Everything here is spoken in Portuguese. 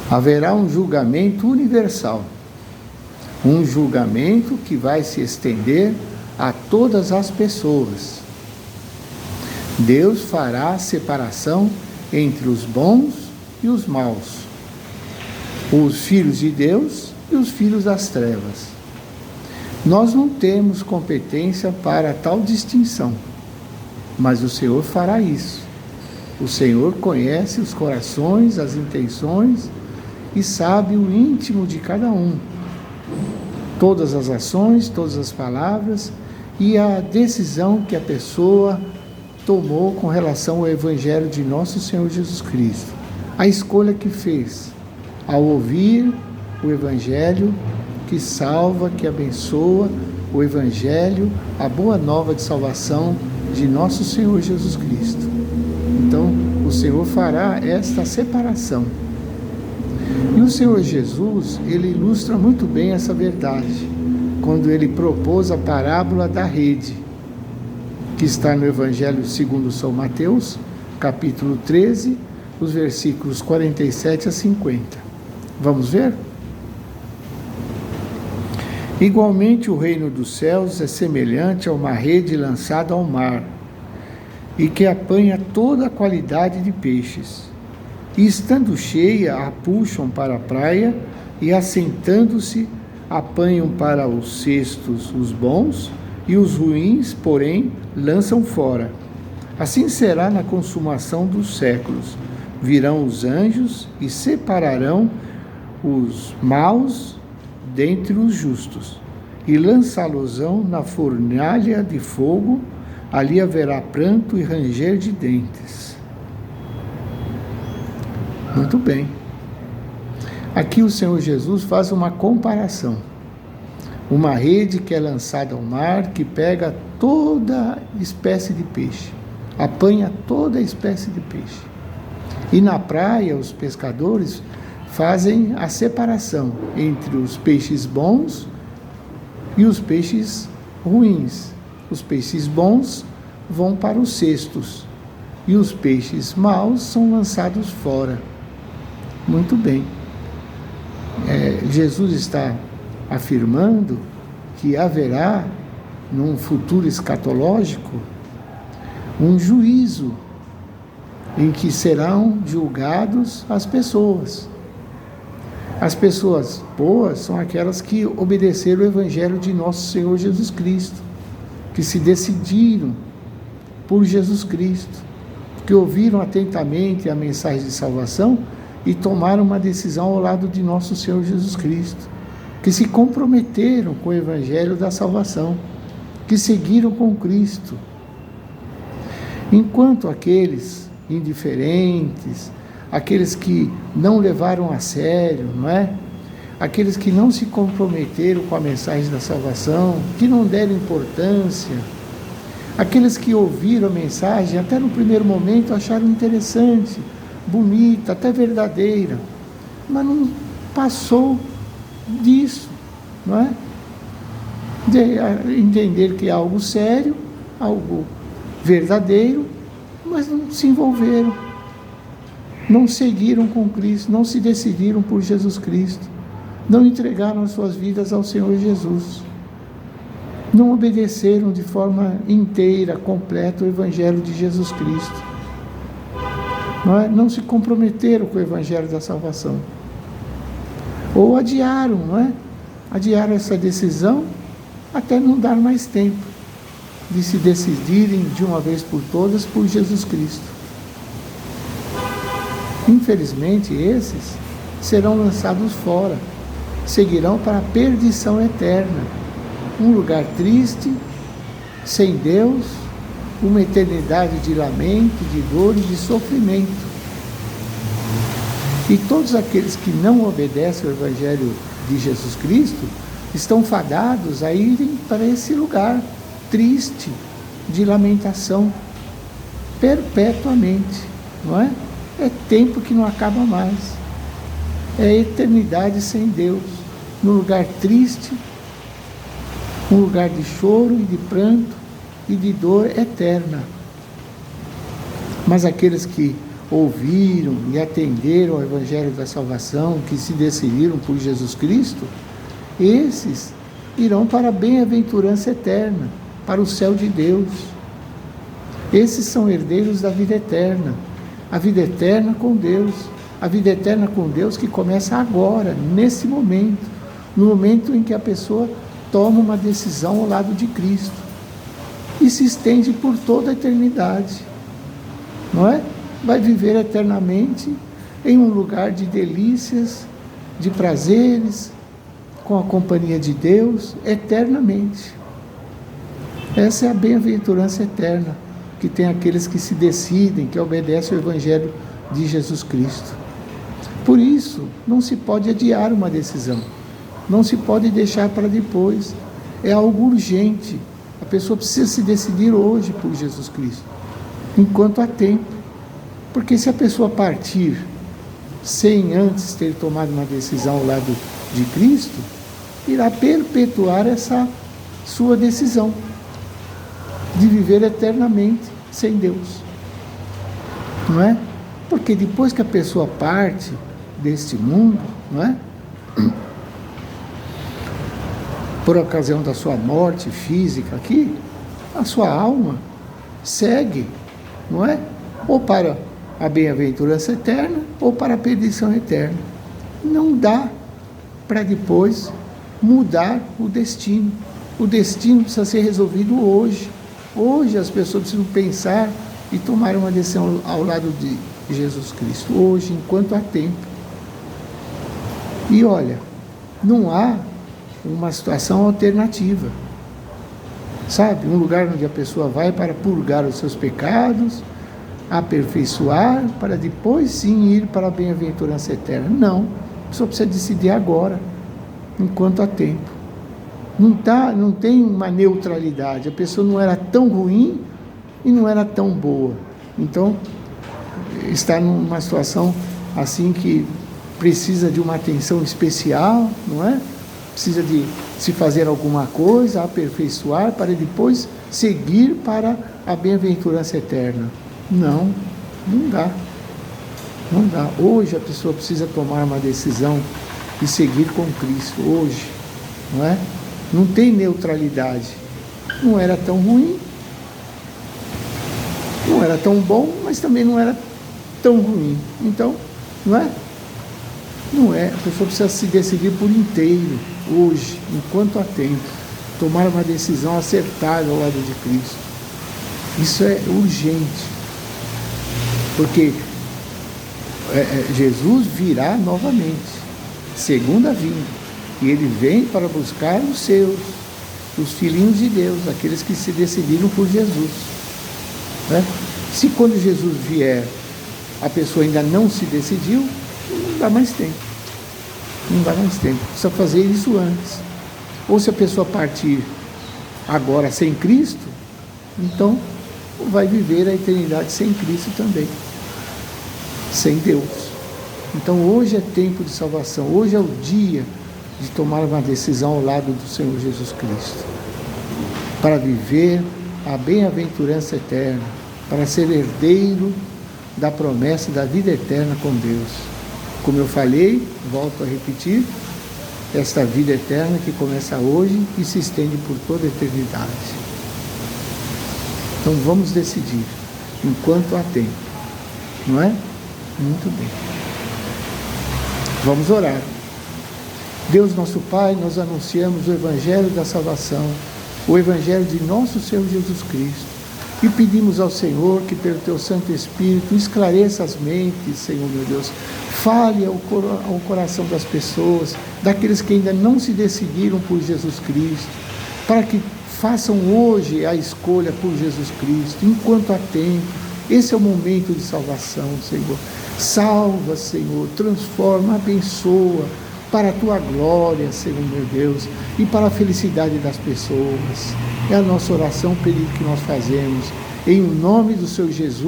Haverá um julgamento universal, um julgamento que vai se estender a todas as pessoas. Deus fará separação entre os bons e os maus, os filhos de Deus e os filhos das trevas. Nós não temos competência para tal distinção, mas o Senhor fará isso. O Senhor conhece os corações, as intenções e sabe o íntimo de cada um. Todas as ações, todas as palavras e a decisão que a pessoa tomou com relação ao Evangelho de nosso Senhor Jesus Cristo. A escolha que fez ao ouvir o Evangelho que salva, que abençoa, o Evangelho, a boa nova de salvação de nosso Senhor Jesus Cristo. Então, o Senhor fará esta separação. E o Senhor Jesus, ele ilustra muito bem essa verdade, quando ele propôs a parábola da rede, que está no Evangelho segundo São Mateus, capítulo 13, os versículos 47 a 50. Vamos ver? Igualmente o reino dos céus é semelhante a uma rede lançada ao mar, e que apanha toda a qualidade de peixes. E estando cheia, a puxam para a praia, e assentando-se, apanham para os cestos os bons, e os ruins, porém, lançam fora. Assim será na consumação dos séculos. Virão os anjos e separarão os maus dentre os justos, e lançá-los-ão na fornalha de fogo, ali haverá pranto e ranger de dentes. Muito bem. Aqui o Senhor Jesus faz uma comparação. Uma rede que é lançada ao mar, que pega toda espécie de peixe, apanha toda espécie de peixe. E na praia, os pescadores fazem a separação entre os peixes bons e os peixes ruins. Os peixes bons vão para os cestos e os peixes maus são lançados fora. Muito bem. Jesus está afirmando que haverá, num futuro escatológico, um juízo em que serão julgados as pessoas. As pessoas boas são aquelas que obedeceram o Evangelho de nosso Senhor Jesus Cristo, que se decidiram por Jesus Cristo, que ouviram atentamente a mensagem de salvação e tomaram uma decisão ao lado de nosso Senhor Jesus Cristo, que se comprometeram com o Evangelho da salvação, que seguiram com Cristo. Enquanto aqueles indiferentes, aqueles que não levaram a sério, não é? Aqueles que não se comprometeram com a mensagem da salvação, que não deram importância, aqueles que ouviram a mensagem, até no primeiro momento acharam interessante, bonita, até verdadeira, mas não passou disso, não é? De entender que é algo sério, algo verdadeiro, mas não se envolveram, não seguiram com Cristo, não se decidiram por Jesus Cristo, não entregaram as suas vidas ao Senhor Jesus, não obedeceram de forma inteira, completa o Evangelho de Jesus Cristo, não se comprometeram com o Evangelho da salvação, ou adiaram, adiaram essa decisão até não dar mais tempo de se decidirem de uma vez por todas por Jesus Cristo. Infelizmente, esses serão lançados fora, seguirão para a perdição eterna, um lugar triste, sem Deus, uma eternidade de lamento, de dor e de sofrimento. E todos aqueles que não obedecem ao Evangelho de Jesus Cristo estão fadados a irem para esse lugar triste, de lamentação, perpetuamente, não é? É tempo que não acaba mais. É eternidade sem Deus, num lugar triste, um lugar de choro e de pranto e de dor eterna. Mas aqueles que ouviram e atenderam ao Evangelho da Salvação, que se decidiram por Jesus Cristo, esses irão para a bem-aventurança eterna, para o céu de Deus. Esses são herdeiros da vida eterna, a vida eterna com Deus, a vida eterna com Deus que começa agora, nesse momento, no momento em que a pessoa toma uma decisão ao lado de Cristo, e se estende por toda a eternidade, não é? Vai viver eternamente em um lugar de delícias, de prazeres, com a companhia de Deus, eternamente. Essa é a bem-aventurança eterna que tem aqueles que se decidem, que obedecem ao Evangelho de Jesus Cristo. Por isso, não se pode adiar uma decisão, não se pode deixar para depois, é algo urgente. A pessoa precisa se decidir hoje por Jesus Cristo, enquanto há tempo. Porque se a pessoa partir sem antes ter tomado uma decisão ao lado de Cristo, irá perpetuar essa sua decisão de viver eternamente sem Deus. Não é? Porque depois que a pessoa parte deste mundo, não é? Por ocasião da sua morte física aqui, a sua alma segue, não é? Ou para a bem-aventurança eterna, ou para a perdição eterna. Não dá para depois mudar o destino. O destino precisa ser resolvido hoje. Hoje as pessoas precisam pensar e tomar uma decisão ao lado de Jesus Cristo. Hoje, enquanto há tempo. E olha, não há uma situação alternativa. Sabe? Um lugar onde a pessoa vai para purgar os seus pecados, aperfeiçoar, para depois sim ir para a bem-aventurança eterna. Não. A pessoa precisa decidir agora, enquanto há tempo. Não tem uma neutralidade. A pessoa não era tão ruim e não era tão boa. Então, está numa situação assim que precisa de uma atenção especial, não é? Precisa de se fazer alguma coisa, aperfeiçoar, para depois seguir para a bem-aventurança eterna. Não dá. Não dá. Hoje a pessoa precisa tomar uma decisão e seguir com Cristo. Hoje, não é? Não tem neutralidade. Não era tão ruim, não era tão bom, mas também não era tão ruim. Então, não é? Não é. A pessoa precisa se decidir por inteiro, hoje, enquanto há tempo. Tomar uma decisão acertada ao lado de Cristo. Isso é urgente. Porque Jesus virá novamente, segunda vinda, e ele vem para buscar os seus, os filhinhos de Deus, aqueles que se decidiram por Jesus, né? Se quando Jesus vier a pessoa ainda não se decidiu, não dá mais tempo, precisa fazer isso antes. Ou se a pessoa partir agora sem Cristo, então vai viver a eternidade sem Cristo também, sem Deus. Então hoje é tempo de salvação, hoje é o dia de tomar uma decisão ao lado do Senhor Jesus Cristo, para viver a bem-aventurança eterna, para ser herdeiro da promessa da vida eterna com Deus. Como eu falei, volto a repetir, esta vida eterna que começa hoje e se estende por toda a eternidade. Então vamos decidir, enquanto há tempo, não é? Muito bem. Vamos orar. Deus nosso Pai, nós anunciamos o Evangelho da salvação, o Evangelho de nosso Senhor Jesus Cristo, e pedimos ao Senhor que pelo Teu Santo Espírito esclareça as mentes, Senhor meu Deus, fale ao coração das pessoas, daqueles que ainda não se decidiram por Jesus Cristo, para que façam hoje a escolha por Jesus Cristo, enquanto há tempo. Esse é o momento de salvação, Senhor. Salva, Senhor, transforma, abençoa, para a Tua glória, Senhor meu Deus, e para a felicidade das pessoas. É a nossa oração, pedido que nós fazemos, em nome do Senhor Jesus.